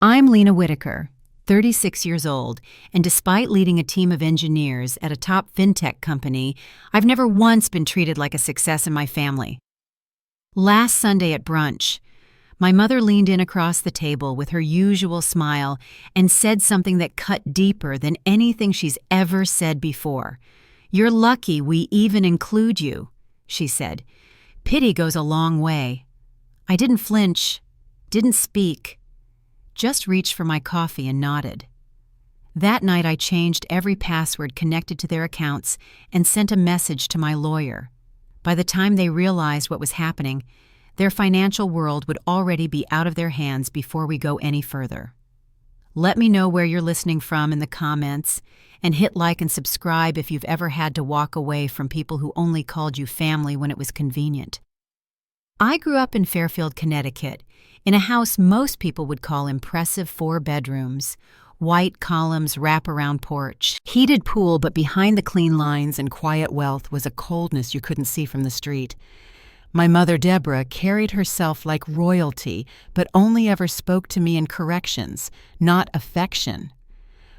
I'm Lena Whitaker, 36 years old, and despite leading a team of engineers at a top fintech company, I've never once been treated like a success in my family. Last Sunday at brunch, my mother leaned in across the table with her usual smile and said something that cut deeper than anything she's ever said before. "You're lucky we even include you," she said. "Pity goes a long way." I didn't flinch, didn't speak, just reached for my coffee and nodded. That night I changed every password connected to their accounts and sent a message to my lawyer. By the time they realized what was happening, their financial world would already be out of their hands before we go any further. Let me know where you're listening from in the comments, and hit like and subscribe if you've ever had to walk away from people who only called you family when it was convenient. I grew up in Fairfield, Connecticut, in a house most people would call impressive 4 bedrooms, white columns, wrap-around porch, heated pool, but behind the clean lines and quiet wealth was a coldness you couldn't see from the street. My mother, Deborah, carried herself like royalty, but only ever spoke to me in corrections, not affection.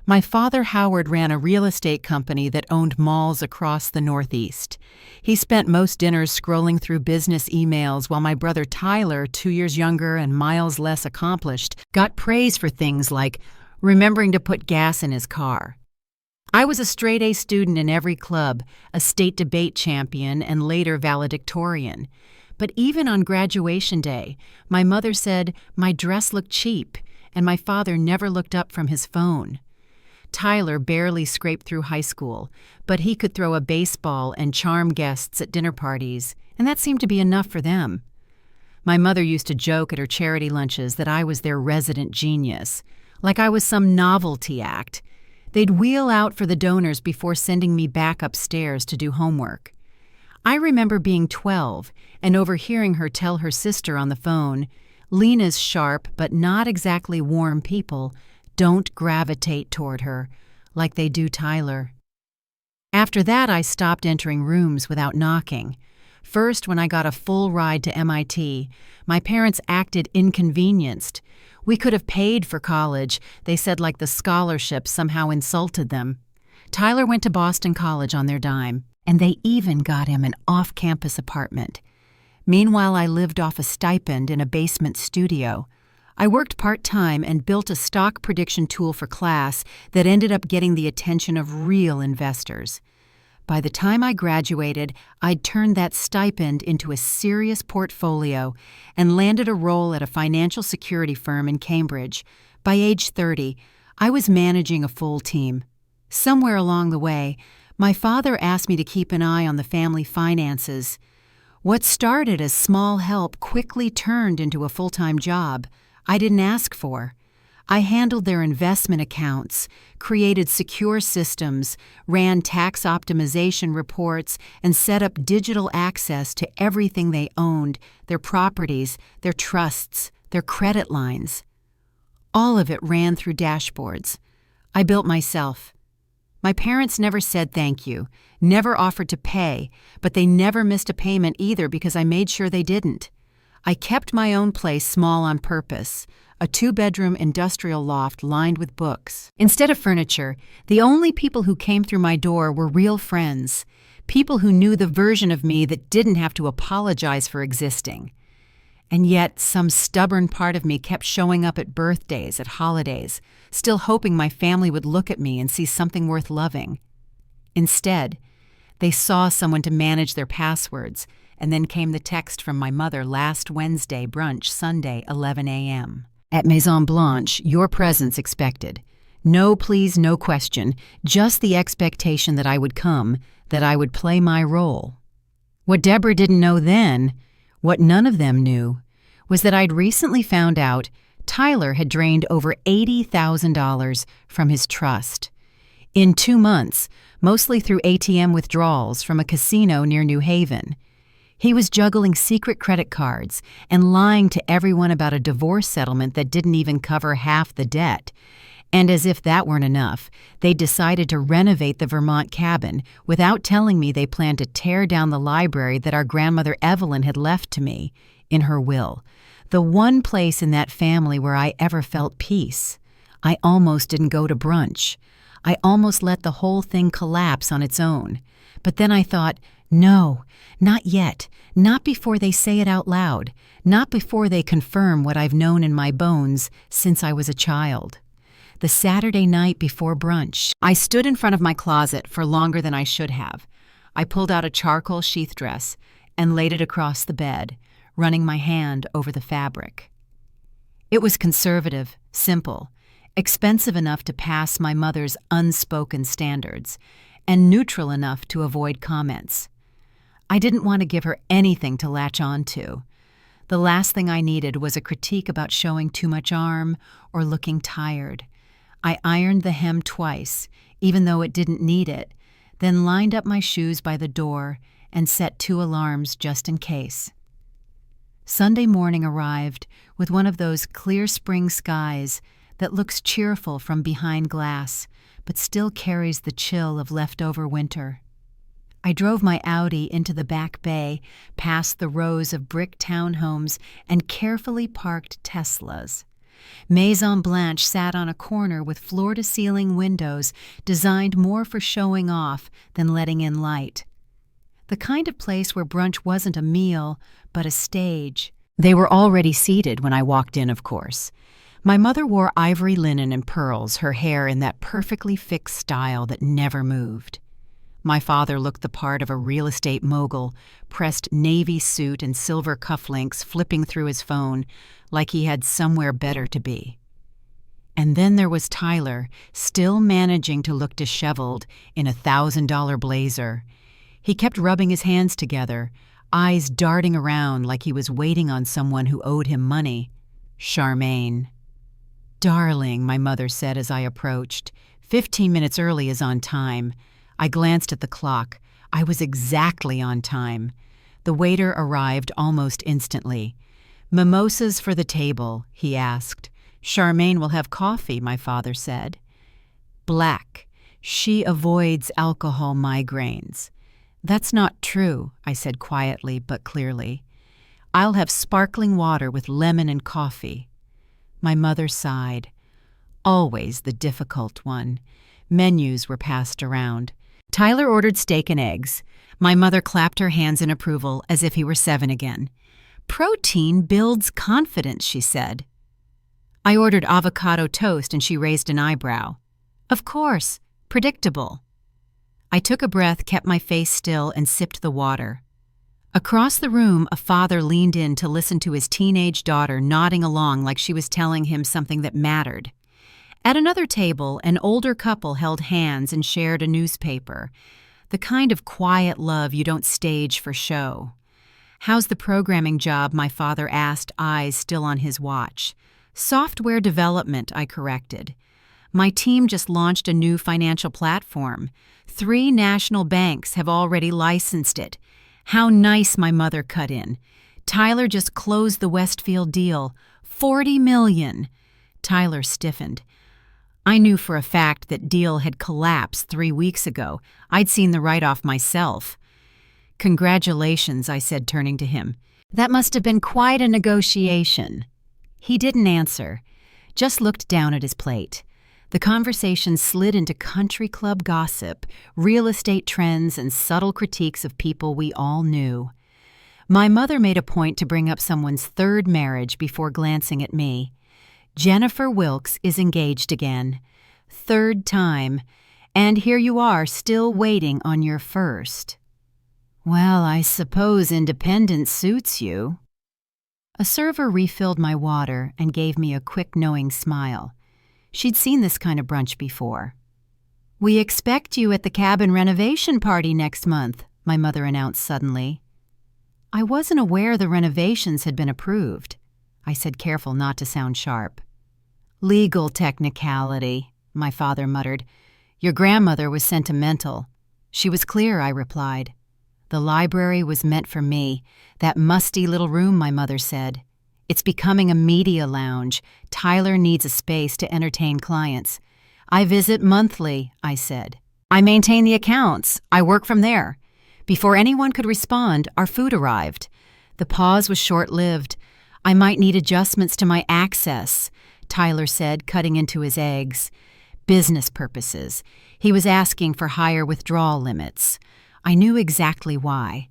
My father, Howard, ran a real estate company that owned malls across the Northeast. He spent most dinners scrolling through business emails while my brother Tyler, 2 years younger and miles less accomplished, got praise for things like remembering to put gas in his car. I was a straight-A student in every club, a state debate champion, and later valedictorian. But even on graduation day, my mother said my dress looked cheap, and my father never looked up from his phone. Tyler barely scraped through high school, but he could throw a baseball and charm guests at dinner parties, and that seemed to be enough for them. My mother used to joke at her charity lunches that I was their resident genius, like I was some novelty act. They'd wheel out for the donors before sending me back upstairs to do homework. I remember being 12 and overhearing her tell her sister on the phone, "Lena's sharp but not exactly warm people don't gravitate toward her like they do Tyler." After that, I stopped entering rooms without knocking. First, when I got a full ride to MIT, my parents acted inconvenienced. We could have paid for college, they said, like the scholarship somehow insulted them. Tyler went to Boston College on their dime, and they even got him an off-campus apartment. Meanwhile, I lived off a stipend in a basement studio. I worked part-time and built a stock prediction tool for class that ended up getting the attention of real investors. By the time I graduated, I'd turned that stipend into a serious portfolio and landed a role at a financial security firm in Cambridge. By age 30, I was managing a full team. Somewhere along the way, my father asked me to keep an eye on the family finances. What started as small help quickly turned into a full-time job I didn't ask for. I handled their investment accounts, created secure systems, ran tax optimization reports, and set up digital access to everything they owned, their properties, their trusts, their credit lines. All of it ran through dashboards. I built myself. My parents never said thank you, never offered to pay, but they never missed a payment either because I made sure they didn't. I kept my own place small on purpose, a 2-bedroom industrial loft lined with books. Instead of furniture, the only people who came through my door were real friends, people who knew the version of me that didn't have to apologize for existing. And yet, some stubborn part of me kept showing up at birthdays, at holidays, still hoping my family would look at me and see something worth loving. Instead, they saw someone to manage their passwords, and then came the text from my mother last Wednesday, brunch, Sunday, 11 a.m. At Maison Blanche, your presence expected. No please, no question, just the expectation that I would come, that I would play my role. What Deborah didn't know then, what none of them knew, was that I'd recently found out Tyler had drained over $80,000 from his trust. In 2 months, mostly through ATM withdrawals from a casino near New Haven. He was juggling secret credit cards and lying to everyone about a divorce settlement that didn't even cover half the debt. And as if that weren't enough, they decided to renovate the Vermont cabin without telling me they planned to tear down the library that our grandmother Evelyn had left to me in her will. The one place in that family where I ever felt peace. I almost didn't go to brunch. I almost let the whole thing collapse on its own. But then I thought, no, not yet. Not before they say it out loud. Not before they confirm what I've known in my bones since I was a child. The Saturday night before brunch, I stood in front of my closet for longer than I should have. I pulled out a charcoal sheath dress and laid it across the bed, running my hand over the fabric. It was conservative, simple, expensive enough to pass my mother's unspoken standards, and neutral enough to avoid comments. I didn't want to give her anything to latch on to. The last thing I needed was a critique about showing too much arm or looking tired. I ironed the hem twice, even though it didn't need it, then lined up my shoes by the door and set 2 alarms just in case. Sunday morning arrived with one of those clear spring skies that looks cheerful from behind glass, but still carries the chill of leftover winter. I drove my Audi into the back bay, past the rows of brick townhomes and carefully parked Teslas. Maison Blanche sat on a corner with floor-to-ceiling windows designed more for showing off than letting in light. The kind of place where brunch wasn't a meal, but a stage. They were already seated when I walked in, of course. My mother wore ivory linen and pearls, her hair in that perfectly fixed style that never moved. My father looked the part of a real estate mogul, pressed navy suit and silver cufflinks, flipping through his phone like he had somewhere better to be. And then there was Tyler, still managing to look disheveled in a $1,000 blazer. He kept rubbing his hands together, eyes darting around like he was waiting on someone who owed him money. Charmaine. "Darling," my mother said as I approached. 15 minutes early is on time. I glanced at the clock. I was exactly on time. The waiter arrived almost instantly. "Mimosas for the table," he asked. "Charmaine will have coffee," my father said. "Black. She avoids alcohol migraines." "That's not true," I said quietly but clearly. "I'll have sparkling water with lemon and coffee." My mother sighed. Always the difficult one. Menus were passed around. Tyler ordered steak and eggs. My mother clapped her hands in approval as if he were 7 again. "Protein builds confidence," she said. I ordered avocado toast and she raised an eyebrow. "Of course, predictable." I took a breath, kept my face still, and sipped the water. Across the room, a father leaned in to listen to his teenage daughter nodding along like she was telling him something that mattered. At another table, an older couple held hands and shared a newspaper, the kind of quiet love you don't stage for show. "How's the programming job?" my father asked, eyes still on his watch. "Software development," I corrected. "My team just launched a new financial platform. 3 national banks have already licensed it." How nice, my mother cut in. "Tyler just closed the Westfield deal. $40 million. Tyler stiffened. I knew for a fact that deal had collapsed 3 weeks ago. I'd seen the write-off myself. "Congratulations," I said, turning to him. "That must have been quite a negotiation." He didn't answer, just looked down at his plate. The conversation slid into country club gossip, real estate trends, and subtle critiques of people we all knew. My mother made a point to bring up someone's 3rd marriage before glancing at me. "Jennifer Wilkes is engaged again. 3rd time. And here you are, still waiting on your 1st. "Well, I suppose independence suits you." A server refilled my water and gave me a quick, knowing smile. She'd seen this kind of brunch before. "We expect you at the cabin renovation party next month," my mother announced suddenly. I wasn't aware the renovations had been approved. I said, careful not to sound sharp. "Legal technicality," my father muttered. "Your grandmother was sentimental." "She was clear," I replied. "The library was meant for me. That musty little room," my mother said. "It's becoming a media lounge. Tyler needs a space to entertain clients." "I visit monthly," I said. "I maintain the accounts. I work from there." Before anyone could respond, our food arrived. The pause was short-lived. I might need adjustments to my access, Tyler said, cutting into his eggs. Business purposes. He was asking for higher withdrawal limits. I knew exactly why.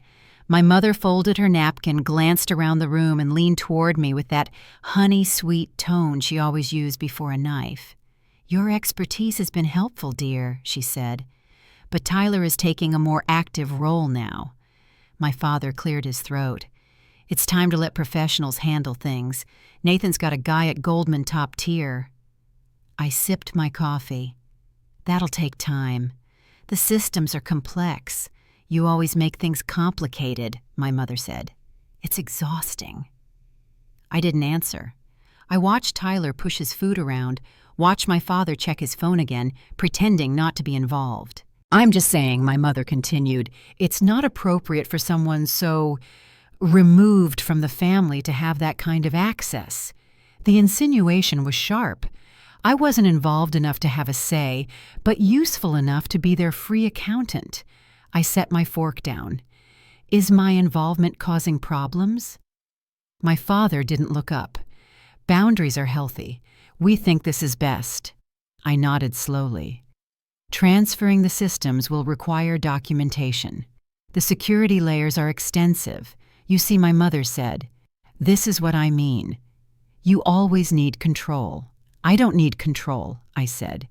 My mother folded her napkin, glanced around the room, and leaned toward me with that honey-sweet tone she always used before a knife. "Your expertise has been helpful, dear," she said. "But Tyler is taking a more active role now." My father cleared his throat. "It's time to let professionals handle things. Nathan's got a guy at Goldman top tier." I sipped my coffee. "That'll take time. The systems are complex. You always make things complicated," my mother said. "It's exhausting." I didn't answer. I watched Tyler push his food around, watch my father check his phone again, pretending not to be involved. "I'm just saying," my mother continued, "it's not appropriate for someone so removed from the family to have that kind of access." The insinuation was sharp. I wasn't involved enough to have a say, but useful enough to be their free accountant. I set my fork down. "Is my involvement causing problems?" My father didn't look up. "Boundaries are healthy. We think this is best." I nodded slowly. "Transferring the systems will require documentation. The security layers are extensive. You see," my mother said, "this is what I mean. You always need control." "I don't need control," I said.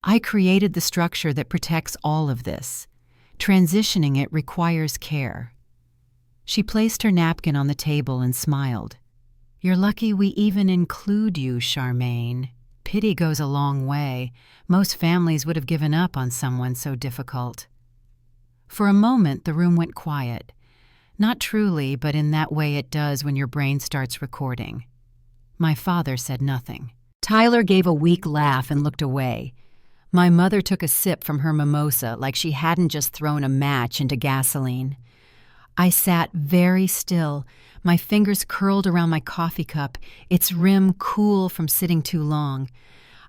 "I created the structure that protects all of this. Transitioning it requires care." She placed her napkin on the table and smiled. "You're lucky we even include you, Charmaine. Pity goes a long way. Most families would have given up on someone so difficult." For a moment, the room went quiet. Not truly, but in that way it does when your brain starts recording. My father said nothing. Tyler gave a weak laugh and looked away. My mother took a sip from her mimosa like she hadn't just thrown a match into gasoline. I sat very still, my fingers curled around my coffee cup, its rim cool from sitting too long.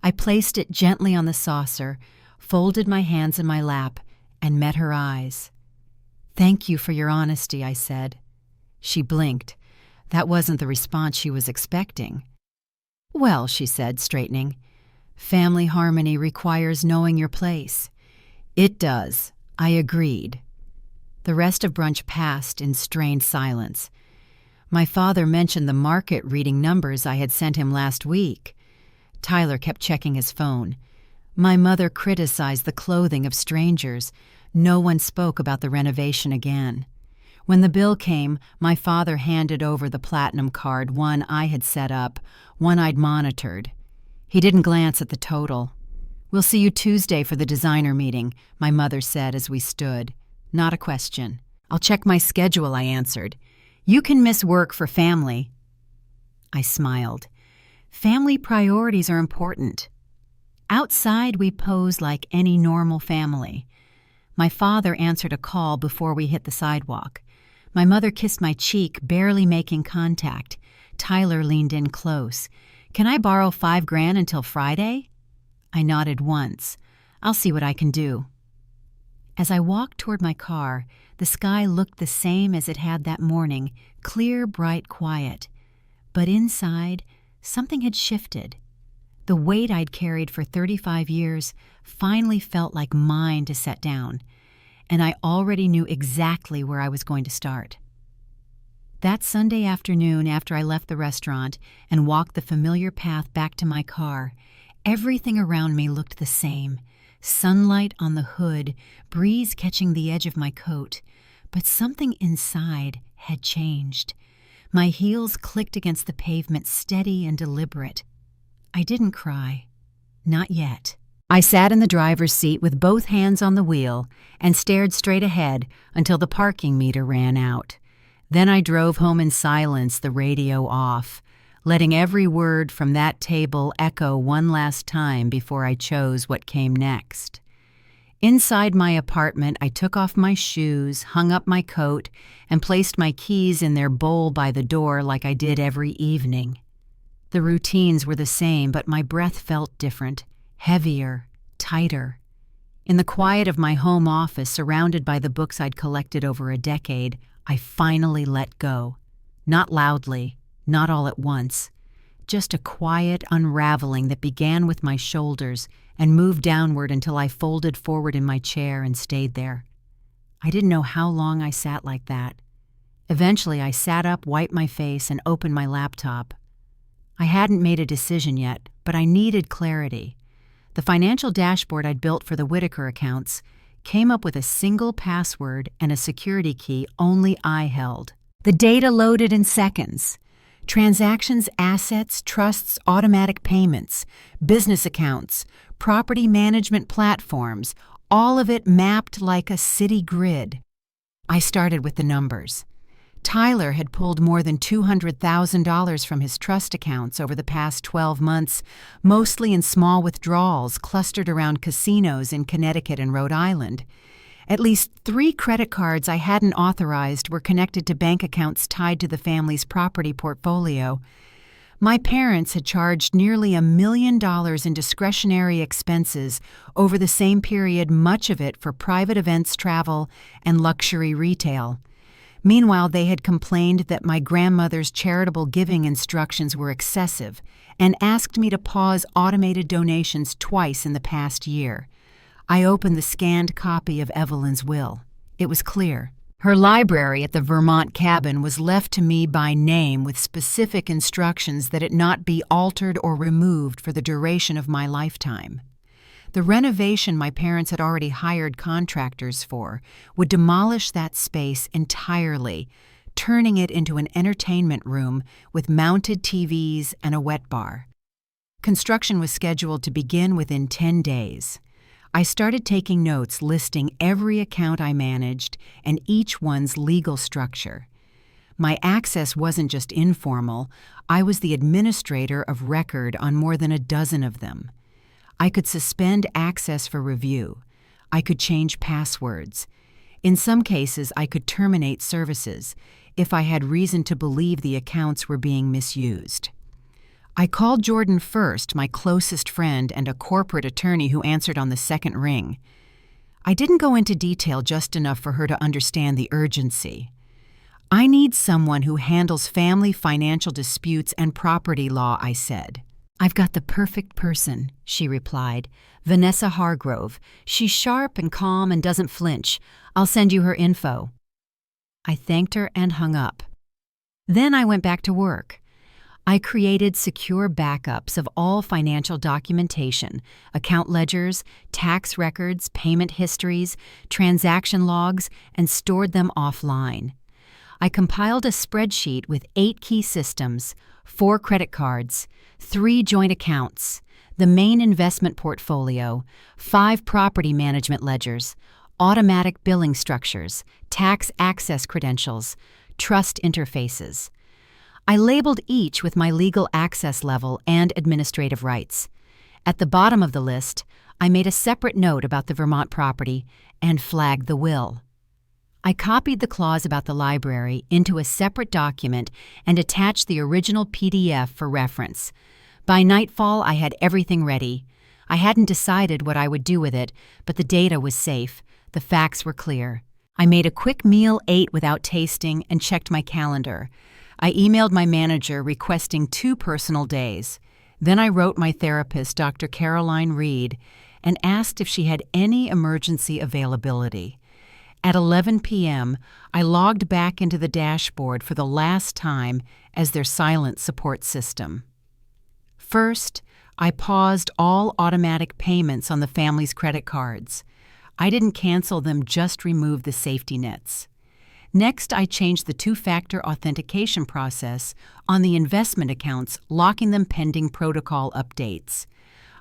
I placed it gently on the saucer, folded my hands in my lap, and met her eyes. "Thank you for your honesty," I said. She blinked. That wasn't the response she was expecting. "Well," she said, straightening, "family harmony requires knowing your place." "It does." I agreed. The rest of brunch passed in strained silence. My father mentioned the market reading numbers I had sent him last week. Tyler kept checking his phone. My mother criticized the clothing of strangers. No one spoke about the renovation again. When the bill came, my father handed over the platinum card, one I had set up, one I'd monitored. He didn't glance at the total. "We'll see you Tuesday for the designer meeting," my mother said as we stood. Not a question. "I'll check my schedule," I answered. "You can miss work for family." I smiled. Family priorities are important. Outside, we pose like any normal family. My father answered a call before we hit the sidewalk. My mother kissed my cheek, barely making contact. Tyler leaned in close. "Can I borrow $5,000 until Friday?" I nodded once. "I'll see what I can do." As I walked toward my car, the sky looked the same as it had that morning, clear, bright, quiet. But inside, something had shifted. The weight I'd carried for 35 years finally felt like mine to set down, and I already knew exactly where I was going to start. That Sunday afternoon, after I left the restaurant and walked the familiar path back to my car, everything around me looked the same. Sunlight on the hood, breeze catching the edge of my coat. But something inside had changed. My heels clicked against the pavement, steady and deliberate. I didn't cry. Not yet. I sat in the driver's seat with both hands on the wheel and stared straight ahead until the parking meter ran out. Then I drove home in silence, the radio off, letting every word from that table echo one last time before I chose what came next. Inside my apartment, I took off my shoes, hung up my coat, and placed my keys in their bowl by the door like I did every evening. The routines were the same, but my breath felt different, heavier, tighter. In the quiet of my home office, surrounded by the books I'd collected over a decade, I finally let go. Not loudly, not all at once. Just a quiet unraveling that began with my shoulders and moved downward until I folded forward in my chair and stayed there. I didn't know how long I sat like that. Eventually, I sat up, wiped my face, and opened my laptop. I hadn't made a decision yet, but I needed clarity. The financial dashboard I'd built for the Whitaker accounts came up with a single password and a security key only I held. The data loaded in seconds. Transactions, assets, trusts, automatic payments, business accounts, property management platforms, all of it mapped like a city grid. I started with the numbers. Tyler had pulled more than $200,000 from his trust accounts over the past 12 months, mostly in small withdrawals clustered around casinos in Connecticut and Rhode Island. At least 3 credit cards I hadn't authorized were connected to bank accounts tied to the family's property portfolio. My parents had charged nearly $1 million in discretionary expenses over the same period, much of it for private events travel and luxury retail. Meanwhile, they had complained that my grandmother's charitable giving instructions were excessive and asked me to pause automated donations twice in the past year. I opened the scanned copy of Evelyn's will. It was clear. Her library at the Vermont cabin was left to me by name with specific instructions that it not be altered or removed for the duration of my lifetime. The renovation my parents had already hired contractors for would demolish that space entirely, turning it into an entertainment room with mounted TVs and a wet bar. Construction was scheduled to begin within 10 days. I started taking notes listing every account I managed and each one's legal structure. My access wasn't just informal, I was the administrator of record on more than a dozen of them. I could suspend access for review. I could change passwords. In some cases, I could terminate services if I had reason to believe the accounts were being misused. I called Jordan first, my closest friend and a corporate attorney who answered on the second ring. I didn't go into detail just enough for her to understand the urgency. I need someone who handles family financial disputes and property law, I said. I've got the perfect person, she replied. Vanessa Hargrove. She's sharp and calm and doesn't flinch. I'll send you her info. I thanked her and hung up. Then I went back to work. I created secure backups of all financial documentation, account ledgers, tax records, payment histories, transaction logs, and stored them offline. I compiled a spreadsheet with 8 key systems, 4 credit cards, 3 joint accounts, the main investment portfolio, 5 property management ledgers, automatic billing structures, tax access credentials, trust interfaces. I labeled each with my legal access level and administrative rights. At the bottom of the list, I made a separate note about the Vermont property and flagged the will. I copied the clause about the library into a separate document and attached the original PDF for reference. By nightfall, I had everything ready. I hadn't decided what I would do with it, but the data was safe. The facts were clear. I made a quick meal, ate without tasting, and checked my calendar. I emailed my manager requesting 2 personal days. Then I wrote my therapist, Dr. Caroline Reed, and asked if she had any emergency availability. At 11 p.m., I logged back into the dashboard for the last time as their silent support system. First, I paused all automatic payments on the family's credit cards. I didn't cancel them, just removed the safety nets. Next, I changed the 2-factor authentication process on the investment accounts, locking them pending protocol updates.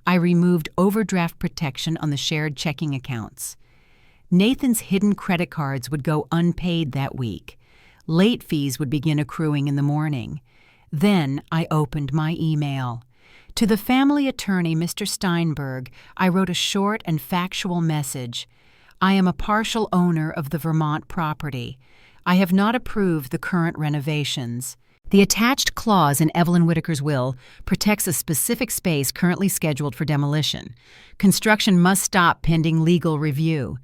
I removed overdraft protection on the shared checking accounts. Nathan's hidden credit cards would go unpaid that week. Late fees would begin accruing in the morning. Then I opened my email. To the family attorney, Mr. Steinberg, I wrote a short and factual message. I am a partial owner of the Vermont property. I have not approved the current renovations. The attached clause in Evelyn Whitaker's will protects a specific space currently scheduled for demolition. Construction must stop pending legal review.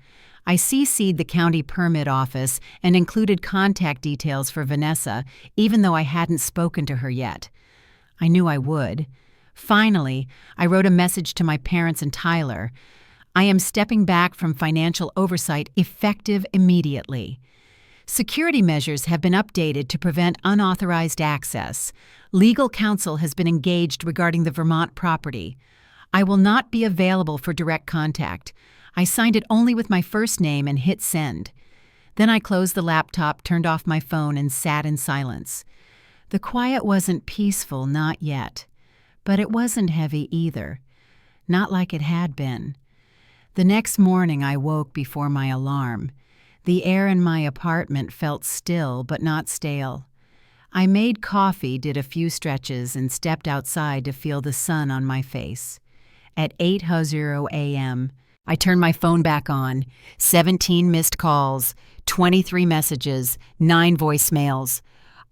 I CC'd the county permit office and included contact details for Vanessa, even though I hadn't spoken to her yet. I knew I would. Finally, I wrote a message to my parents and Tyler. I am stepping back from financial oversight effective immediately. Security measures have been updated to prevent unauthorized access. Legal counsel has been engaged regarding the Vermont property. I will not be available for direct contact. I signed it only with my first name and hit send. Then I closed the laptop, turned off my phone, and sat in silence. The quiet wasn't peaceful, not yet. But it wasn't heavy either. Not like it had been. The next morning I woke before my alarm. The air in my apartment felt still but not stale. I made coffee, did a few stretches, and stepped outside to feel the sun on my face. At 8:00 a.m., I turned my phone back on. 17 missed calls, 23 messages, 9 voicemails.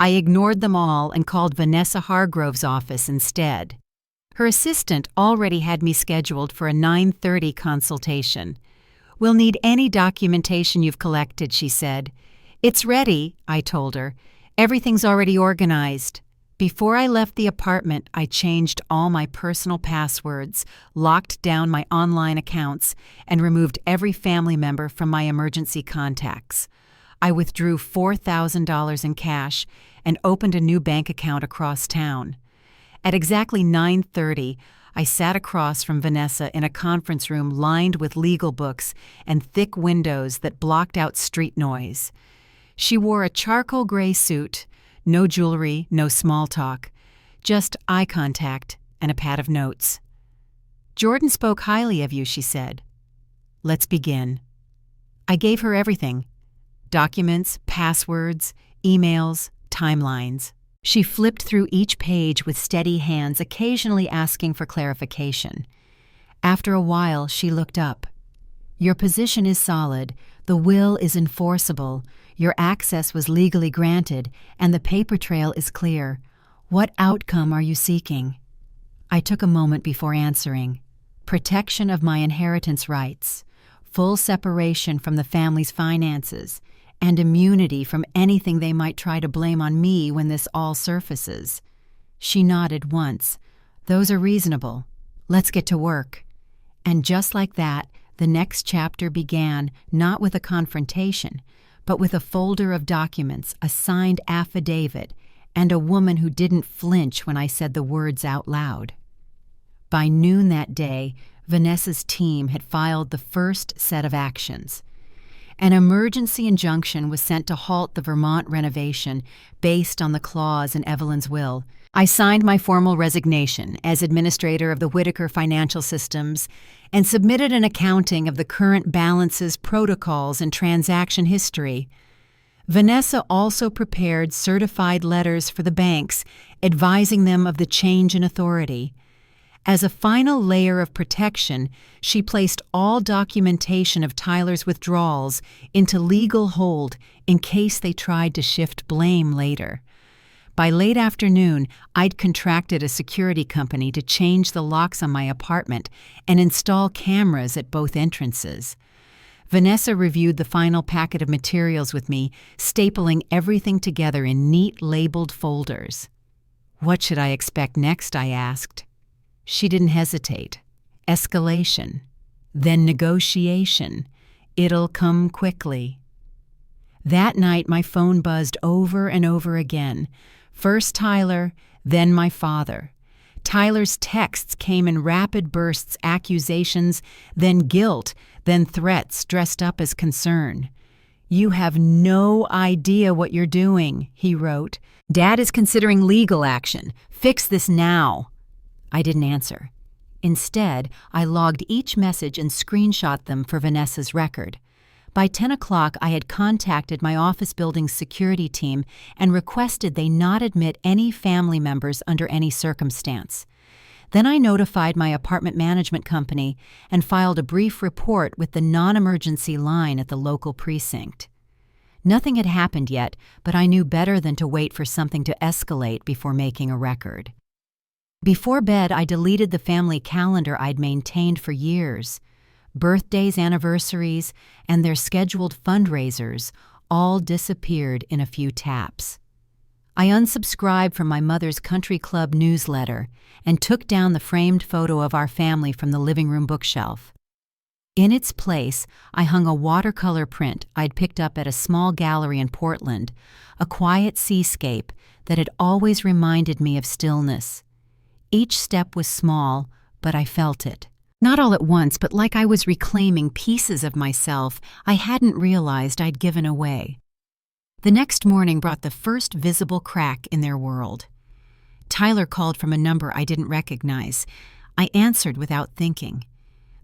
I ignored them all and called Vanessa Hargrove's office instead. Her assistant already had me scheduled for a 9:30 consultation. "We'll need any documentation you've collected," she said. "It's ready," I told her. "Everything's already organized." Before I left the apartment, I changed all my personal passwords, locked down my online accounts, and removed every family member from my emergency contacts. I withdrew $4,000 in cash and opened a new bank account across town. At exactly 9:30, I sat across from Vanessa in a conference room lined with legal books and thick windows that blocked out street noise. She wore a charcoal gray suit, no jewelry, no small talk, just eye contact and a pad of notes. "Jordan spoke highly of you," she said. "Let's begin." I gave her everything: documents, passwords, emails, timelines. She flipped through each page with steady hands, occasionally asking for clarification. After a while, she looked up. "Your position is solid. The will is enforceable. Your access was legally granted, and the paper trail is clear. What outcome are you seeking?" I took a moment before answering. "Protection of my inheritance rights, full separation from the family's finances, and immunity from anything they might try to blame on me when this all surfaces." She nodded once. "Those are reasonable. Let's get to work." And just like that, the next chapter began, not with a confrontation, but with a folder of documents, a signed affidavit, and a woman who didn't flinch when I said the words out loud. By noon that day, Vanessa's team had filed the first set of actions. An emergency injunction was sent to halt the Vermont renovation based on the clause in Evelyn's will. I signed my formal resignation as administrator of the Whitaker Financial Systems and submitted an accounting of the current balances, protocols, and transaction history. Vanessa also prepared certified letters for the banks, advising them of the change in authority. As a final layer of protection, she placed all documentation of Tyler's withdrawals into legal hold in case they tried to shift blame later. By late afternoon, I'd contracted a security company to change the locks on my apartment and install cameras at both entrances. Vanessa reviewed the final packet of materials with me, stapling everything together in neat labeled folders. "What should I expect next?" I asked. She didn't hesitate. "Escalation. Then negotiation. It'll come quickly." That night my phone buzzed over and over again. First Tyler, then my father. Tyler's texts came in rapid bursts, accusations, then guilt, then threats dressed up as concern. "You have no idea what you're doing," he wrote. "Dad is considering legal action. Fix this now." I didn't answer. Instead, I logged each message and screenshot them for Vanessa's record. By 10 o'clock, I had contacted my office building's security team and requested they not admit any family members under any circumstance. Then I notified my apartment management company and filed a brief report with the non-emergency line at the local precinct. Nothing had happened yet, but I knew better than to wait for something to escalate before making a record. Before bed, I deleted the family calendar I'd maintained for years. Birthdays, anniversaries, and their scheduled fundraisers all disappeared in a few taps. I unsubscribed from my mother's country club newsletter and took down the framed photo of our family from the living room bookshelf. In its place, I hung a watercolor print I'd picked up at a small gallery in Portland, a quiet seascape that had always reminded me of stillness. Each step was small, but I felt it. Not all at once, but like I was reclaiming pieces of myself I hadn't realized I'd given away. The next morning brought the first visible crack in their world. Tyler called from a number I didn't recognize. I answered without thinking.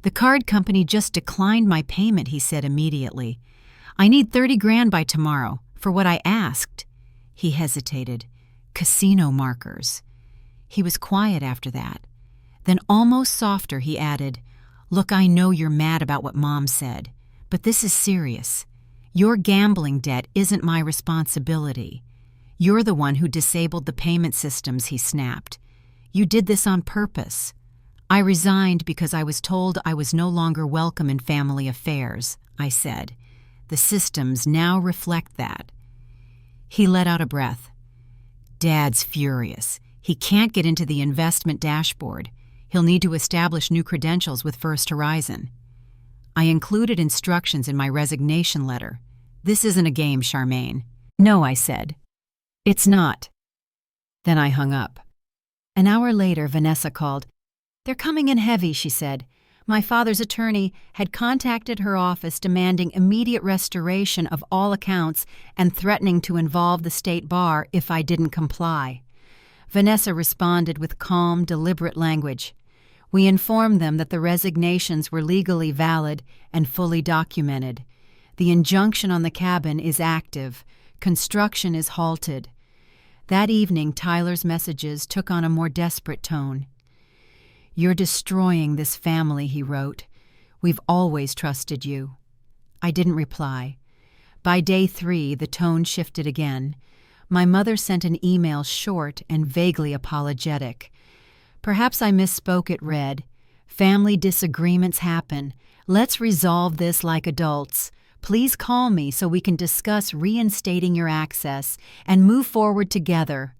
"The card company just declined my payment," he said immediately. "I need 30 grand by tomorrow, for what I asked." He hesitated. "Casino markers." He was quiet after that. Then almost softer, he added, "Look, I know you're mad about what Mom said, but this is serious. Your gambling debt isn't my responsibility. You're the one who disabled the payment systems," he snapped. "You did this on purpose." "I resigned because I was told I was no longer welcome in family affairs," I said. "The systems now reflect that." He let out a breath. "Dad's furious. He can't get into the investment dashboard. He'll need to establish new credentials with First Horizon." I included instructions in my resignation letter. "This isn't a game, Charmaine." "No," I said. "It's not." Then I hung up. An hour later, Vanessa called. "They're coming in heavy," she said. "My father's attorney had contacted her office demanding immediate restoration of all accounts and threatening to involve the state bar if I didn't comply." Vanessa responded with calm, deliberate language. "We informed them that the resignations were legally valid and fully documented. The injunction on the cabin is active. Construction is halted." That evening, Tyler's messages took on a more desperate tone. "You're destroying this family," he wrote. "We've always trusted you." I didn't reply. By day 3, the tone shifted again. My mother sent an email short and vaguely apologetic. Perhaps I misspoke. It read, "Family disagreements happen. Let's resolve this like adults. Please call me so we can discuss reinstating your access and move forward together."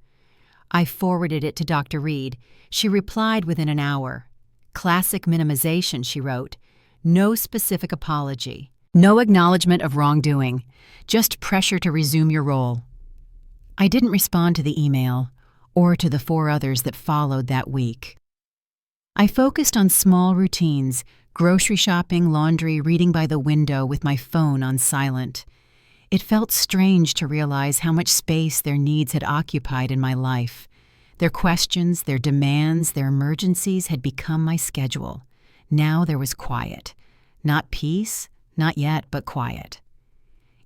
I forwarded it to Dr. Reed. She replied within an hour. "Classic minimization," she wrote. "No specific apology. No acknowledgement of wrongdoing. Just pressure to resume your role." I didn't respond to the email, or to the 4 others that followed that week. I focused on small routines: grocery shopping, laundry, reading by the window with my phone on silent. It felt strange to realize how much space their needs had occupied in my life. Their questions, their demands, their emergencies had become my schedule. Now there was quiet. Not peace, not yet, but quiet.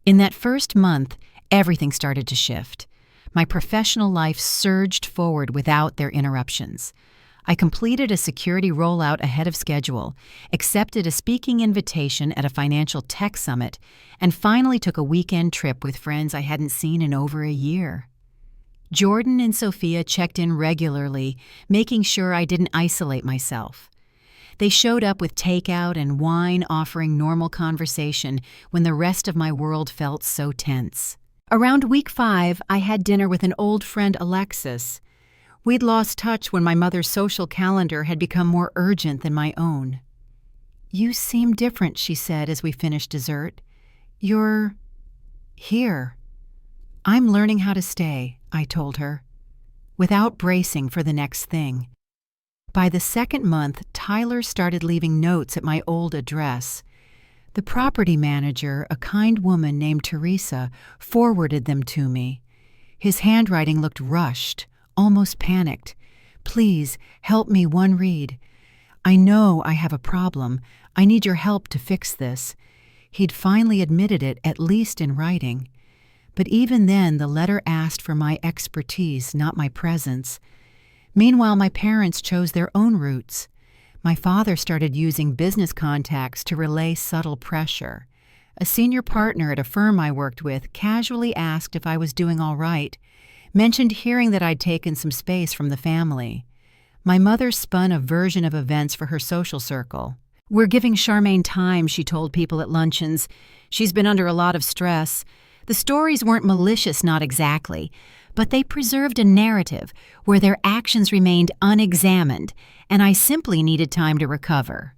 In that first month, everything started to shift. My professional life surged forward without their interruptions. I completed a security rollout ahead of schedule, accepted a speaking invitation at a financial tech summit, and finally took a weekend trip with friends I hadn't seen in over a year. Jordan and Sophia checked in regularly, making sure I didn't isolate myself. They showed up with takeout and wine, offering normal conversation when the rest of my world felt so tense. Around week 5, I had dinner with an old friend, Alexis. We'd lost touch when my mother's social calendar had become more urgent than my own. "You seem different," she said as we finished dessert. "You're here." "I'm learning how to stay," I told her, without bracing for the next thing. By the second month, Tyler started leaving notes at my old address. The property manager, a kind woman named Teresa, forwarded them to me. His handwriting looked rushed, almost panicked. "Please, help me one read. I know I have a problem. I need your help to fix this." He'd finally admitted it, at least in writing. But even then, the letter asked for my expertise, not my presence. Meanwhile, my parents chose their own routes. My father started using business contacts to relay subtle pressure. A senior partner at a firm I worked with casually asked if I was doing all right, mentioned hearing that I'd taken some space from the family. My mother spun a version of events for her social circle. "We're giving Charmaine time," she told people at luncheons. "She's been under a lot of stress." The stories weren't malicious, not exactly, but they preserved a narrative where their actions remained unexamined, and I simply needed time to recover.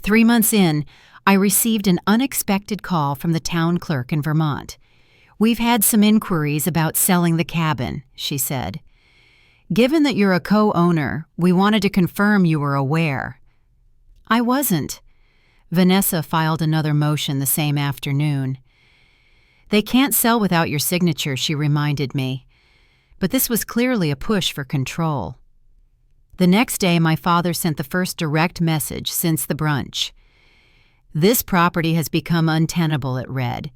3 months in, I received an unexpected call from the town clerk in Vermont. "We've had some inquiries about selling the cabin," she said. "Given that you're a co-owner, we wanted to confirm you were aware." I wasn't. Vanessa filed another motion the same afternoon. "They can't sell without your signature," she reminded me. But this was clearly a push for control. The next day, my father sent the first direct message since the brunch. "This property has become untenable," it read.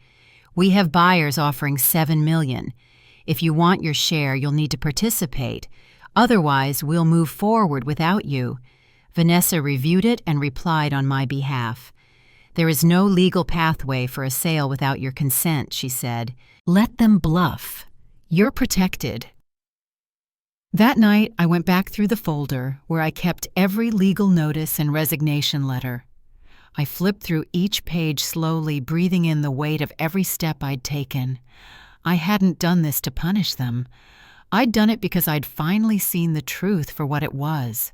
"We have buyers offering $7 million. If you want your share, you'll need to participate. Otherwise, we'll move forward without you." Vanessa reviewed it and replied on my behalf. "There is no legal pathway for a sale without your consent," she said. "Let them bluff. You're protected." That night, I went back through the folder where I kept every legal notice and resignation letter. I flipped through each page slowly, breathing in the weight of every step I'd taken. I hadn't done this to punish them. I'd done it because I'd finally seen the truth for what it was.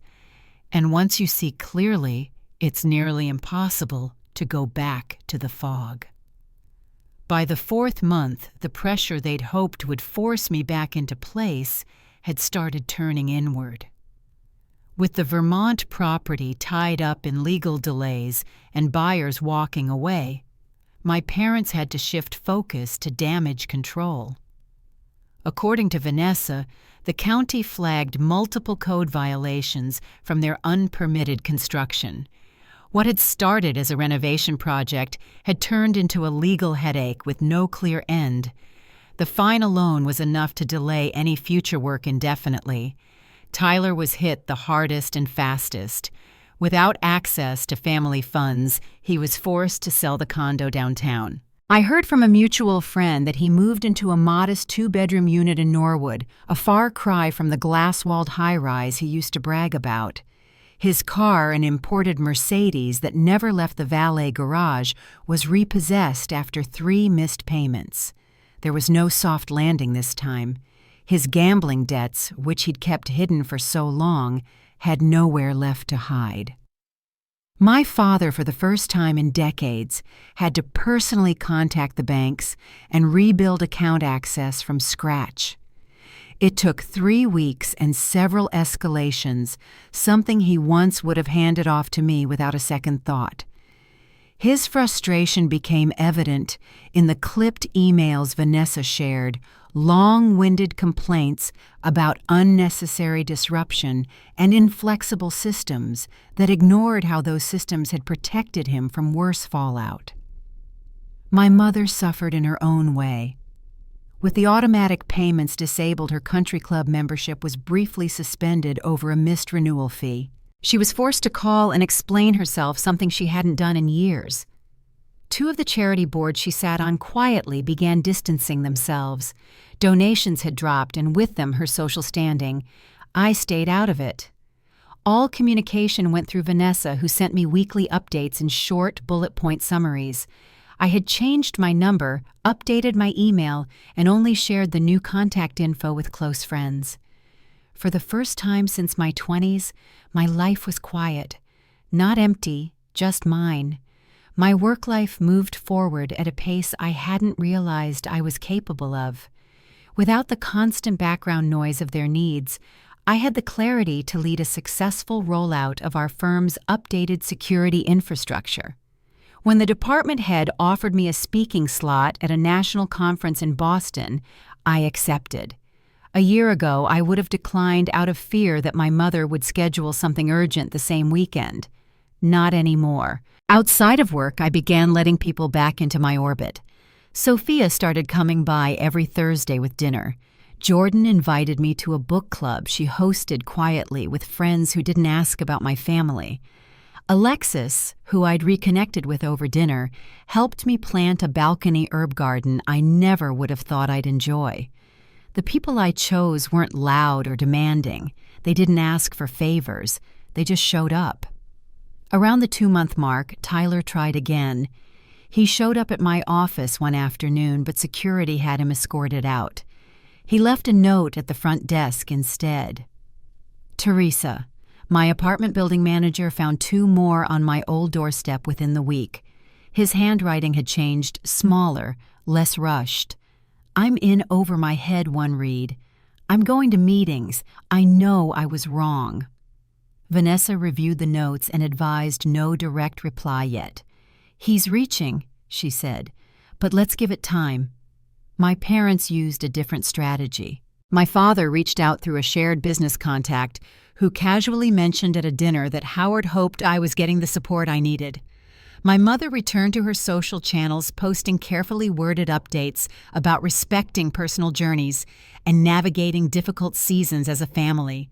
And once you see clearly, it's nearly impossible to go back to the fog. By the 4th month, the pressure they'd hoped would force me back into place had started turning inward. With the Vermont property tied up in legal delays and buyers walking away, my parents had to shift focus to damage control. According to Vanessa, the county flagged multiple code violations from their unpermitted construction. What had started as a renovation project had turned into a legal headache with no clear end. The fine alone was enough to delay any future work indefinitely. Tyler was hit the hardest and fastest. Without access to family funds, he was forced to sell the condo downtown. I heard from a mutual friend that he moved into a modest 2-bedroom unit in Norwood, a far cry from the glass-walled high-rise he used to brag about. His car, an imported Mercedes that never left the valet garage, was repossessed after 3 missed payments. There was no soft landing this time. His gambling debts, which he'd kept hidden for so long, had nowhere left to hide. My father, for the first time in decades, had to personally contact the banks and rebuild account access from scratch. It took 3 weeks and several escalations, something he once would have handed off to me without a second thought. His frustration became evident in the clipped emails Vanessa shared, long-winded complaints about unnecessary disruption and inflexible systems that ignored how those systems had protected him from worse fallout. My mother suffered in her own way. With the automatic payments disabled, her country club membership was briefly suspended over a missed renewal fee. She was forced to call and explain herself, something she hadn't done in years. 2 of the charity boards she sat on quietly began distancing themselves. Donations had dropped, and with them her social standing. I stayed out of it. All communication went through Vanessa, who sent me weekly updates in short, bullet-point summaries. I had changed my number, updated my email, and only shared the new contact info with close friends. For the first time since my 20s, my life was quiet. Not empty, just mine. My work life moved forward at a pace I hadn't realized I was capable of. Without the constant background noise of their needs, I had the clarity to lead a successful rollout of our firm's updated security infrastructure. When the department head offered me a speaking slot at a national conference in Boston, I accepted. A year ago, I would have declined out of fear that my mother would schedule something urgent the same weekend. Not anymore. Outside of work, I began letting people back into my orbit. Sophia started coming by every Thursday with dinner. Jordan invited me to a book club she hosted quietly with friends who didn't ask about my family. Alexis, who I'd reconnected with over dinner, helped me plant a balcony herb garden I never would have thought I'd enjoy. The people I chose weren't loud or demanding. They didn't ask for favors. They just showed up. Around the 2-month mark, Tyler tried again. He showed up at my office one afternoon, but security had him escorted out. He left a note at the front desk instead. Teresa, my apartment building manager found 2 more on my old doorstep within the week. His handwriting had changed, smaller, less rushed. I'm in over my head, one read. I'm going to meetings. I know I was wrong. Vanessa reviewed the notes and advised no direct reply yet. He's reaching, she said, but let's give it time. My parents used a different strategy. My father reached out through a shared business contact who casually mentioned at a dinner that Howard hoped I was getting the support I needed. My mother returned to her social channels, posting carefully worded updates about respecting personal journeys and navigating difficult seasons as a family.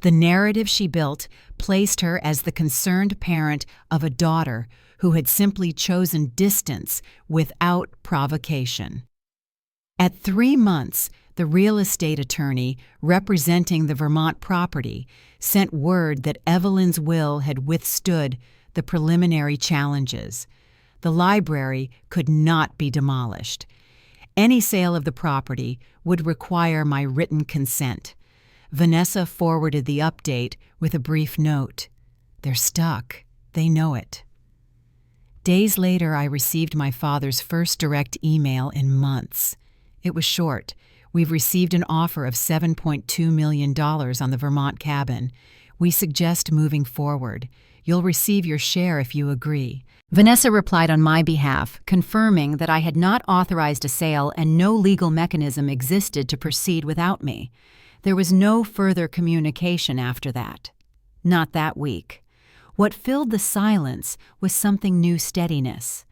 The narrative she built placed her as the concerned parent of a daughter who had simply chosen distance without provocation. At 3 months, the real estate attorney representing the Vermont property sent word that Evelyn's will had withstood the preliminary challenges. The library could not be demolished. Any sale of the property would require my written consent. Vanessa forwarded the update with a brief note. They're stuck. They know it. Days later, I received my father's first direct email in months. It was short. We've received an offer of $7.2 million on the Vermont cabin. We suggest moving forward. You'll receive your share if you agree. Vanessa replied on my behalf, confirming that I had not authorized a sale and no legal mechanism existed to proceed without me. There was no further communication after that. Not that week. What filled the silence was something new: steadiness.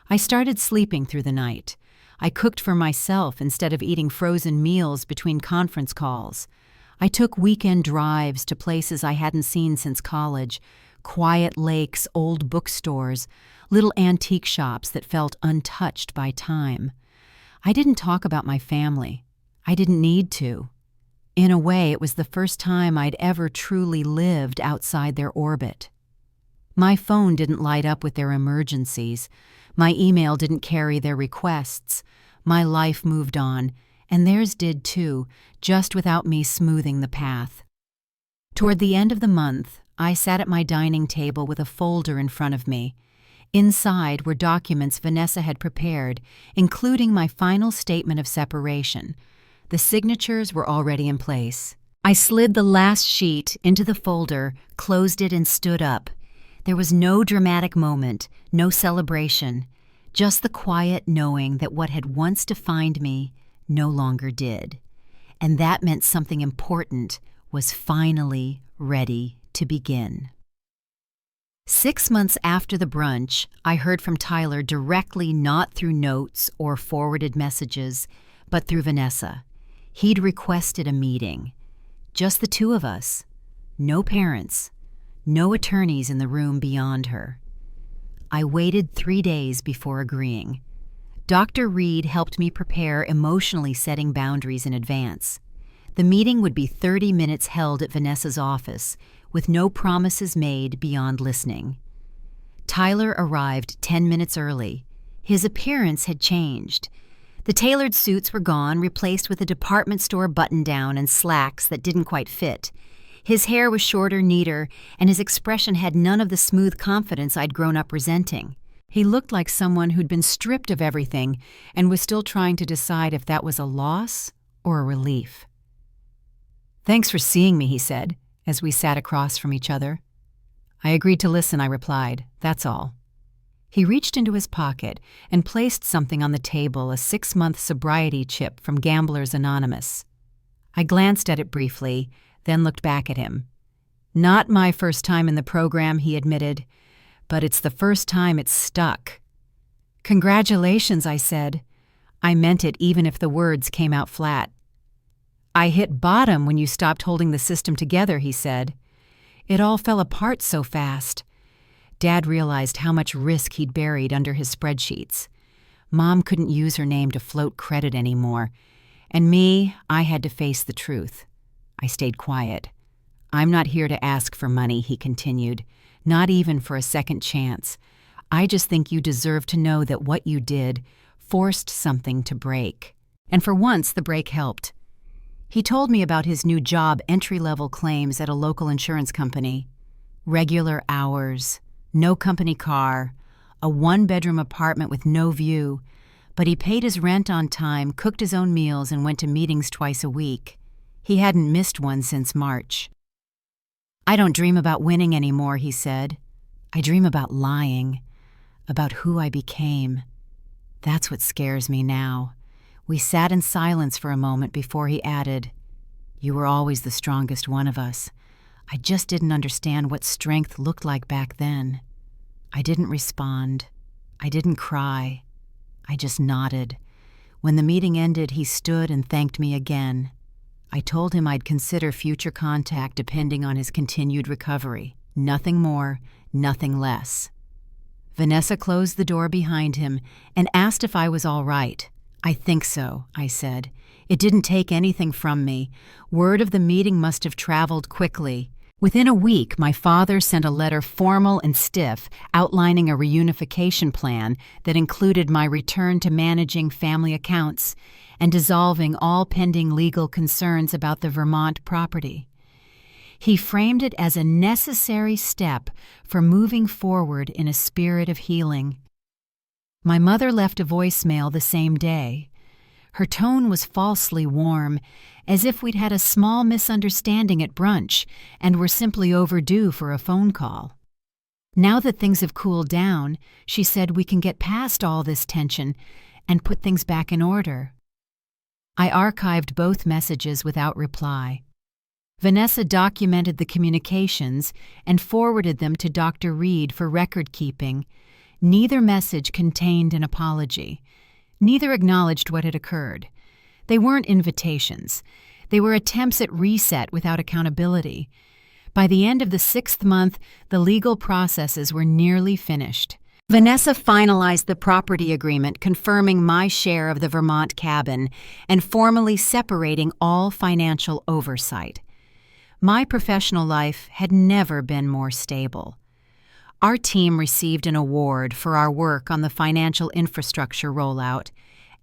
I started sleeping through the night. I cooked for myself instead of eating frozen meals between conference calls. I took weekend drives to places I hadn't seen since college: quiet lakes, old bookstores, little antique shops that felt untouched by time. I didn't talk about my family. I didn't need to. In a way, it was the first time I'd ever truly lived outside their orbit. My phone didn't light up with their emergencies. My email didn't carry their requests. My life moved on, and theirs did too, just without me smoothing the path. Toward the end of the month, I sat at my dining table with a folder in front of me. Inside were documents Vanessa had prepared, including my final statement of separation. The signatures were already in place. I slid the last sheet into the folder, closed it, and stood up. There was no dramatic moment, no celebration, just the quiet knowing that what had once defined me no longer did. And that meant something important was finally ready to begin. 6 months after the brunch, I heard from Tyler directly, not through notes or forwarded messages, but through Vanessa. He'd requested a meeting. Just the 2 of us. No parents. No attorneys in the room beyond her. I waited 3 days before agreeing. Dr. Reed helped me prepare emotionally setting boundaries in advance. The meeting would be 30 minutes held at Vanessa's office, with no promises made beyond listening. Tyler arrived 10 minutes early. His appearance had changed. The tailored suits were gone, replaced with a department store button-down and slacks that didn't quite fit. His hair was shorter, neater, and his expression had none of the smooth confidence I'd grown up resenting. He looked like someone who'd been stripped of everything and was still trying to decide if that was a loss or a relief. "Thanks for seeing me," he said, as we sat across from each other. "I agreed to listen," I replied. "That's all." He reached into his pocket and placed something on the table, a 6-month sobriety chip from Gamblers Anonymous. I glanced at it briefly, then looked back at him. "Not my first time in the program," he admitted, "but it's the first time it's stuck." "Congratulations," I said. I meant it even if the words came out flat. "I hit bottom when you stopped holding the system together," he said. "It all fell apart so fast." Dad realized how much risk he'd buried under his spreadsheets. Mom couldn't use her name to float credit anymore. And me, I had to face the truth. I stayed quiet. "I'm not here to ask for money," he continued. Not even for a second chance. I just think you deserve to know that what you did forced something to break. And for once, the break helped. He told me about his new job entry-level claims at a local insurance company. Regular hours, no company car, a one-bedroom apartment with no view, but he paid his rent on time, cooked his own meals, and went to meetings twice a week. He hadn't missed one since March. I don't dream about winning anymore, he said. I dream about lying, about who I became. That's what scares me now. We sat in silence for a moment before he added, "You were always the strongest one of us. I just didn't understand what strength looked like back then." I didn't respond. I didn't cry. I just nodded. When the meeting ended, he stood and thanked me again. I told him I'd consider future contact depending on his continued recovery. Nothing more, nothing less. Vanessa closed the door behind him and asked if I was all right. "I think so," I said. "It didn't take anything from me. Word of the meeting must have traveled quickly." Within a week, my father sent a letter formal and stiff outlining a reunification plan that included my return to managing family accounts and dissolving all pending legal concerns about the Vermont property. He framed it as a necessary step for moving forward in a spirit of healing. My mother left a voicemail the same day. Her tone was falsely warm, as if we'd had a small misunderstanding at brunch and were simply overdue for a phone call. Now that things have cooled down, she said we can get past all this tension and put things back in order. I archived both messages without reply. Vanessa documented the communications and forwarded them to Dr. Reed for record keeping. Neither message contained an apology. Neither acknowledged what had occurred. They weren't invitations. They were attempts at reset without accountability. By the end of the 6th month, the legal processes were nearly finished. Vanessa finalized the property agreement confirming my share of the Vermont cabin and formally separating all financial oversight. My professional life had never been more stable. Our team received an award for our work on the financial infrastructure rollout,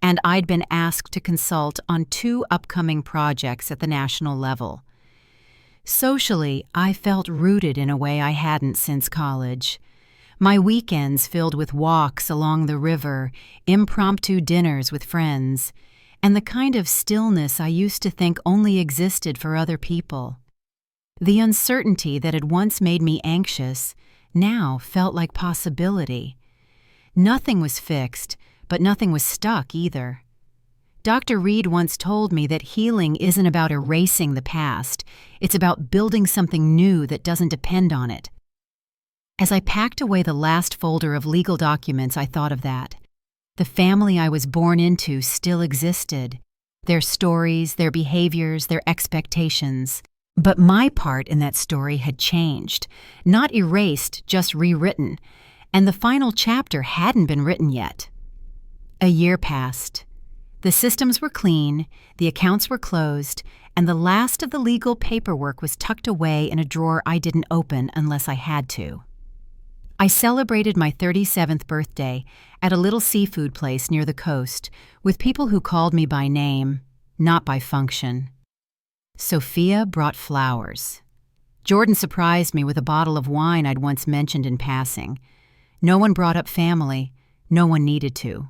and I'd been asked to consult on 2 upcoming projects at the national level. Socially, I felt rooted in a way I hadn't since college. My weekends filled with walks along the river, impromptu dinners with friends, and the kind of stillness I used to think only existed for other people. The uncertainty that had once made me anxious now felt like possibility. Nothing was fixed, but nothing was stuck either. Dr. Reed once told me that healing isn't about erasing the past, it's about building something new that doesn't depend on it. As I packed away the last folder of legal documents, I thought of that. The family I was born into still existed. Their stories, their behaviors, their expectations. But my part in that story had changed. Not erased, just rewritten. And the final chapter hadn't been written yet. A year passed. The systems were clean, the accounts were closed, and the last of the legal paperwork was tucked away in a drawer I didn't open unless I had to. I celebrated my 37th birthday at a little seafood place near the coast with people who called me by name, not by function. Sophia brought flowers. Jordan surprised me with a bottle of wine I'd once mentioned in passing. No one brought up family. No one needed to.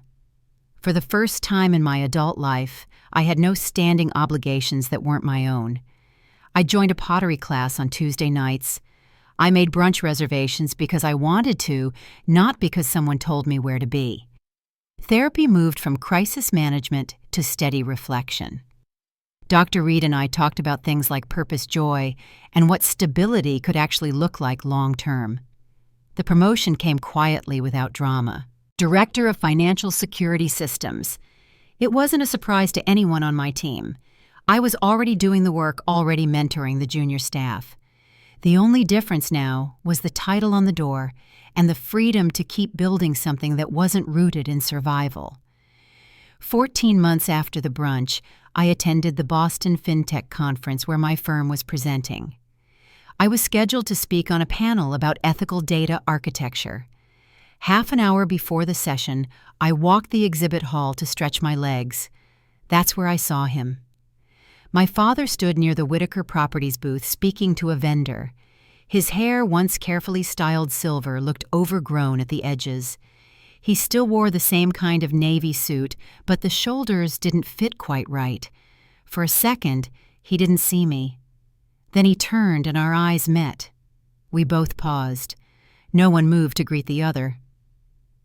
For the first time in my adult life, I had no standing obligations that weren't my own. I joined a pottery class on Tuesday nights. I made brunch reservations because I wanted to, not because someone told me where to be. Therapy moved from crisis management to steady reflection. Dr. Reed and I talked about things like purpose joy and what stability could actually look like long term. The promotion came quietly without drama. Director of Financial Security Systems. It wasn't a surprise to anyone on my team. I was already doing the work, already mentoring the junior staff. The only difference now was the title on the door and the freedom to keep building something that wasn't rooted in survival. 14 months after the brunch, I attended the Boston FinTech conference where my firm was presenting. I was scheduled to speak on a panel about ethical data architecture. Half an hour before the session, I walked the exhibit hall to stretch my legs. That's where I saw him. My father stood near the Whitaker Properties booth speaking to a vendor. His hair, once carefully styled silver, looked overgrown at the edges. He still wore the same kind of navy suit, but the shoulders didn't fit quite right. For a second, he didn't see me. Then he turned and our eyes met. We both paused. No one moved to greet the other.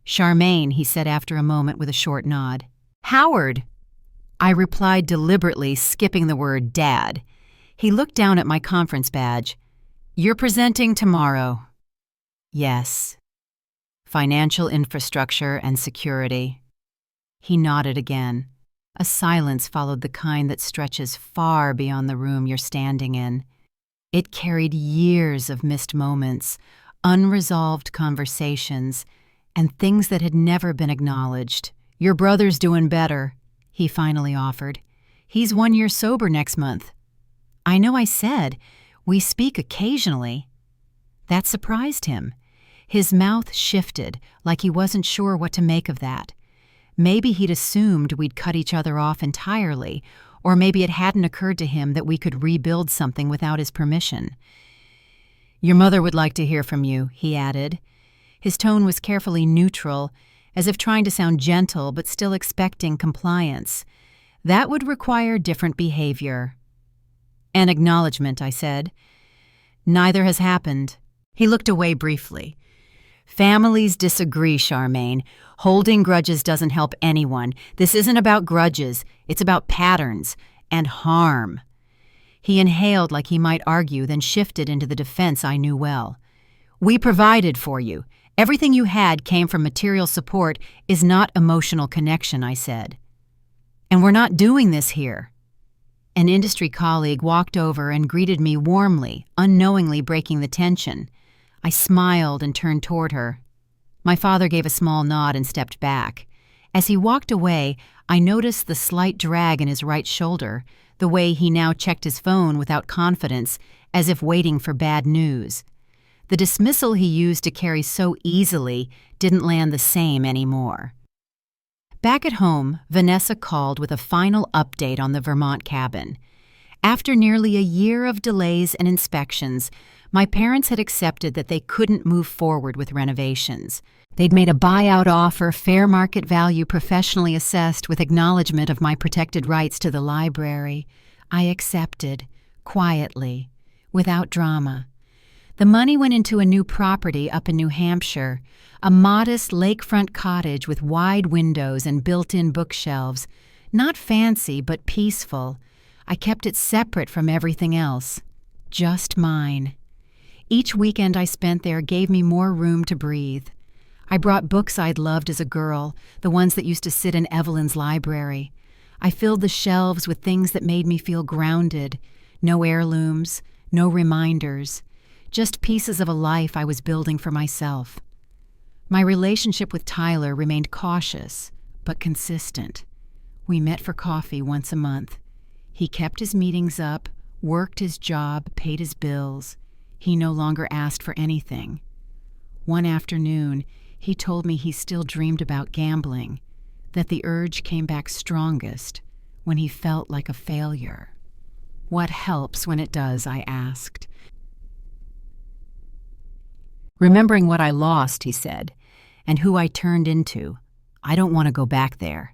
"Charmaine," he said after a moment with a short nod. "Howard," I replied deliberately, skipping the word Dad. He looked down at my conference badge. "You're presenting tomorrow." "Yes." "Financial infrastructure and security." He nodded again. A silence followed, the kind that stretches far beyond the room you're standing in. It carried years of missed moments, unresolved conversations, and things that had never been acknowledged. "Your brother's doing better," he finally offered. "He's 1 year sober next month." "I know," I said. "We speak occasionally." That surprised him. His mouth shifted, like he wasn't sure what to make of that. Maybe he'd assumed we'd cut each other off entirely, or maybe it hadn't occurred to him that we could rebuild something without his permission. "Your mother would like to hear from you," he added. His tone was carefully neutral, as if trying to sound gentle but still expecting compliance. That would require different behavior. "An acknowledgement," I said. "Neither has happened." He looked away briefly. "Families disagree, Charmaine. Holding grudges doesn't help anyone. This isn't about grudges. It's about patterns and harm." He inhaled like he might argue, then shifted into the defense I knew well. "We provided for you. Everything you had came from material support is not emotional connection," I said. "And we're not doing this here." An industry colleague walked over and greeted me warmly, unknowingly breaking the tension. I smiled and turned toward her. My father gave a small nod and stepped back. As he walked away, I noticed the slight drag in his right shoulder, the way he now checked his phone without confidence, as if waiting for bad news. The dismissal he used to carry so easily didn't land the same anymore. Back at home, Vanessa called with a final update on the Vermont cabin. After nearly a year of delays and inspections, my parents had accepted that they couldn't move forward with renovations. They'd made a buyout offer, fair market value, professionally assessed, with acknowledgement of my protected rights to the library. I accepted, quietly, without drama. The money went into a new property up in New Hampshire, a modest lakefront cottage with wide windows and built-in bookshelves. Not fancy, but peaceful. I kept it separate from everything else. Just mine. Each weekend I spent there gave me more room to breathe. I brought books I'd loved as a girl, the ones that used to sit in Evelyn's library. I filled the shelves with things that made me feel grounded. No heirlooms, no reminders. Just pieces of a life I was building for myself. My relationship with Tyler remained cautious, but consistent. We met for coffee once a month. He kept his meetings up, worked his job, paid his bills. He no longer asked for anything. One afternoon, he told me he still dreamed about gambling, that the urge came back strongest when he felt like a failure. "What helps when it does?" I asked. "Remembering what I lost," he said, "and who I turned into. I don't want to go back there."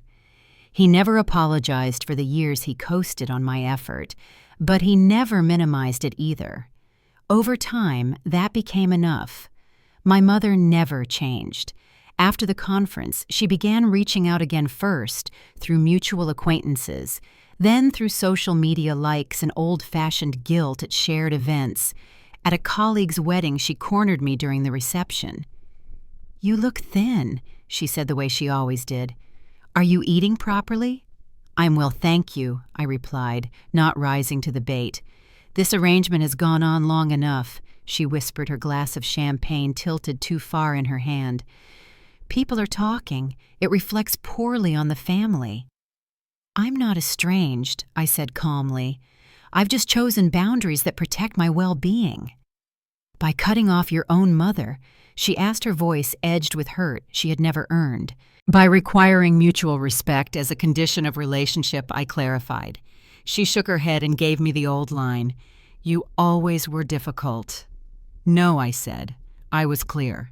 He never apologized for the years he coasted on my effort, but he never minimized it either. Over time, that became enough. My mother never changed. After the conference, she began reaching out again, first through mutual acquaintances, then through social media likes and old-fashioned guilt at shared events. At a colleague's wedding, she cornered me during the reception. "You look thin," she said the way she always did. "Are you eating properly?" "I'm well, thank you," I replied, not rising to the bait. "This arrangement has gone on long enough," she whispered, her glass of champagne tilted too far in her hand. "People are talking. It reflects poorly on the family." "I'm not estranged," I said calmly. "I've just chosen boundaries that protect my well-being." By cutting off your own mother, she asked, her voice edged with hurt she had never earned. By requiring mutual respect as a condition of relationship, I clarified. She shook her head and gave me the old line, "You always were difficult." "No," I said. I was clear.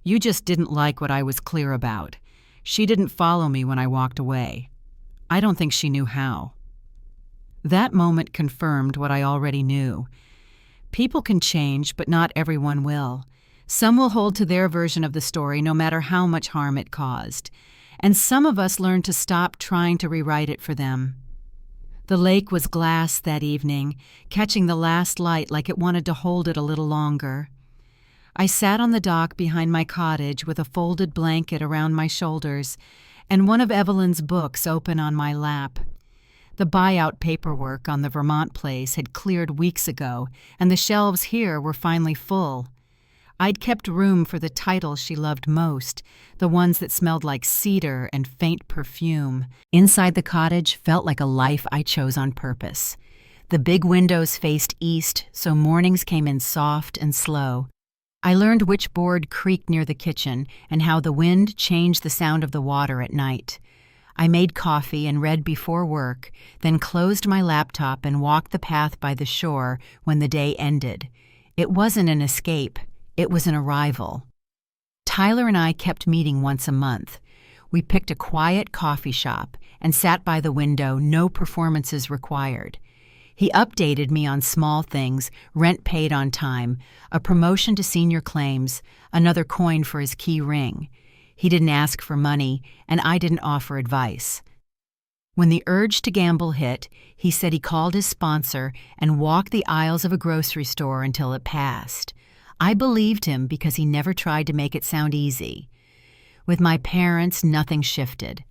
You just didn't like what I was clear about. She didn't follow me when I walked away. I don't think she knew how. That moment confirmed what I already knew. People can change, but not everyone will. Some will hold to their version of the story no matter how much harm it caused. And some of us learn to stop trying to rewrite it for them. The lake was glass that evening, catching the last light like it wanted to hold it a little longer. I sat on the dock behind my cottage with a folded blanket around my shoulders and one of Evelyn's books open on my lap. The buyout paperwork on the Vermont place had cleared weeks ago, and the shelves here were finally full. I'd kept room for the titles she loved most, the ones that smelled like cedar and faint perfume. Inside the cottage felt like a life I chose on purpose. The big windows faced east, so mornings came in soft and slow. I learned which board creaked near the kitchen and how the wind changed the sound of the water at night. I made coffee and read before work, then closed my laptop and walked the path by the shore when the day ended. It wasn't an escape. It was an arrival. Tyler and I kept meeting once a month. We picked a quiet coffee shop and sat by the window, no performances required. He updated me on small things, rent paid on time, a promotion to senior claims, another coin for his key ring. He didn't ask for money, and I didn't offer advice. When the urge to gamble hit, he said he called his sponsor and walked the aisles of a grocery store until it passed. I believed him because he never tried to make it sound easy. With my parents, nothing shifted.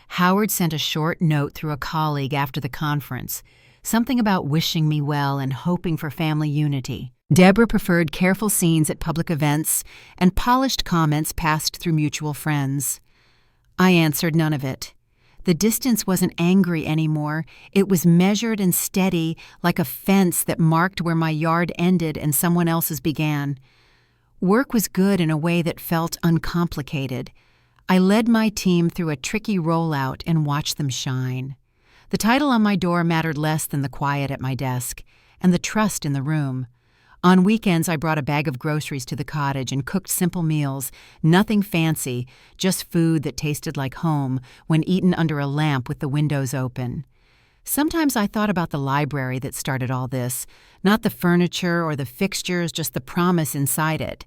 Howard sent a short note through a colleague after the conference, something about wishing me well and hoping for family unity. Deborah preferred careful scenes at public events and polished comments passed through mutual friends. I answered none of it. The distance wasn't angry anymore. It was measured and steady, like a fence that marked where my yard ended and someone else's began. Work was good in a way that felt uncomplicated. I led my team through a tricky rollout and watched them shine. The title on my door mattered less than the quiet at my desk and the trust in the room. On weekends, I brought a bag of groceries to the cottage and cooked simple meals, nothing fancy, just food that tasted like home when eaten under a lamp with the windows open. Sometimes I thought about the library that started all this, not the furniture or the fixtures, just the promise inside it.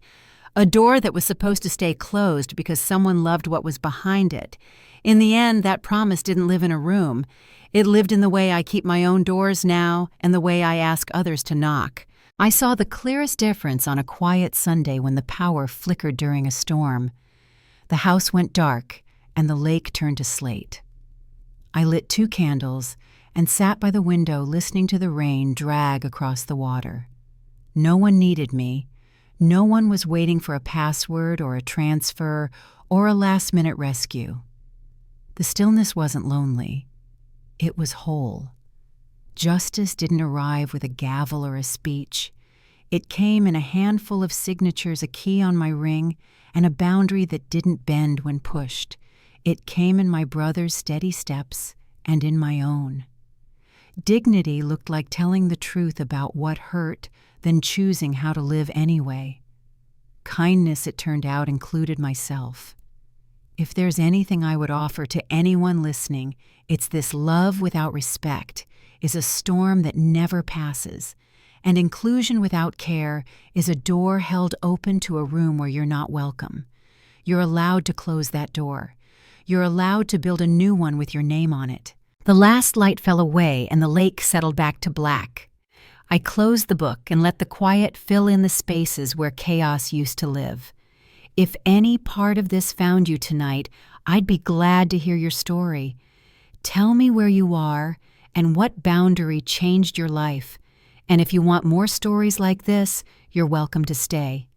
A door that was supposed to stay closed because someone loved what was behind it. In the end, that promise didn't live in a room. It lived in the way I keep my own doors now and the way I ask others to knock. I saw the clearest difference on a quiet Sunday when the power flickered during a storm. The house went dark, and the lake turned to slate. I lit 2 candles and sat by the window listening to the rain drag across the water. No one needed me. No one was waiting for a password or a transfer or a last-minute rescue. The stillness wasn't lonely. It was whole. Justice didn't arrive with a gavel or a speech. It came in a handful of signatures, a key on my ring, and a boundary that didn't bend when pushed. It came in my brother's steady steps and in my own. Dignity looked like telling the truth about what hurt, then choosing how to live anyway. Kindness, it turned out, included myself. If there's anything I would offer to anyone listening, it's this: love without respect is a storm that never passes, and inclusion without care is a door held open to a room where you're not welcome. You're allowed to close that door. You're allowed to build a new one with your name on it. The last light fell away and the lake settled back to black. I closed the book and let the quiet fill in the spaces where chaos used to live. If any part of this found you tonight, I'd be glad to hear your story. Tell me where you are and what boundary changed your life. And if you want more stories like this, you're welcome to stay.